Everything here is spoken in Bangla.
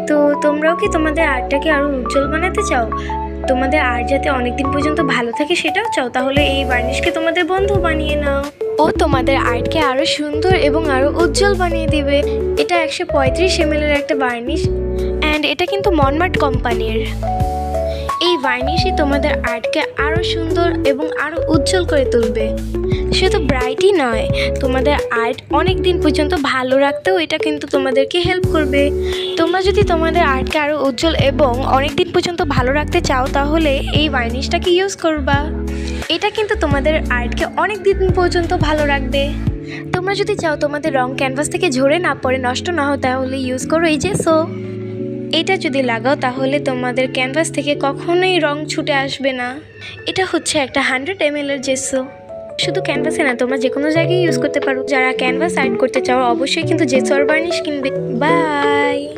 তো তোমরাও কি তোমাদের আর্টটাকে আরও উজ্জ্বল বানাতে চাও? তোমাদের আর্ট যাতে অনেকদিন পর্যন্ত ভালো থাকে সেটাও চাও? তাহলে এই বার্নিশকে তোমাদের বন্ধু বানিয়ে নাও। ও তোমাদের আর্টকে আরও সুন্দর এবং আরও উজ্জ্বল বানিয়ে দিবে। এটা 135 ml এর একটা বার্নিশ অ্যান্ড এটা কিন্তু মনমার্ট কোম্পানির। এই ভার্নিশই তোমাদের আর্টকে আরও সুন্দর এবং আরও উজ্জ্বল করে তুলবে। শুধু ব্রাইটই নয়, তোমাদের আর্ট অনেক দিন পর্যন্ত ভালো রাখতেও এটা কিন্তু তোমাদেরকে হেল্প করবে। তোমরা যদি তোমাদের আর্টকে আরও উজ্জ্বল এবং অনেক দিন পর্যন্ত ভালো রাখতে চাও তাহলে এই ভার্নিশটাকে ইউজ করবা। এটা কিন্তু তোমাদের আর্টকে অনেক দিন পর্যন্ত ভালো রাখবে। তোমরা যদি চাও তোমাদের রং ক্যানভাস থেকে ঝরে না পড়ে, নষ্ট না হয়, তাহলে ইউজ করো এই জেসো। এটা যদি লাগাও তাহলে তোমাদের ক্যানভাস থেকে কখনোই রং ছুটে আসবে না। এটা হচ্ছে একটা 100 ml এর জেসো। শুধু ক্যানভাসে না, তোমরা যে কোনো জায়গায় ইউজ করতে পারো। যারা ক্যানভাস আর্ট করতে চাও অবশ্যই কিন্তু জেসো আর বার্নিশ কিনবে। বাই।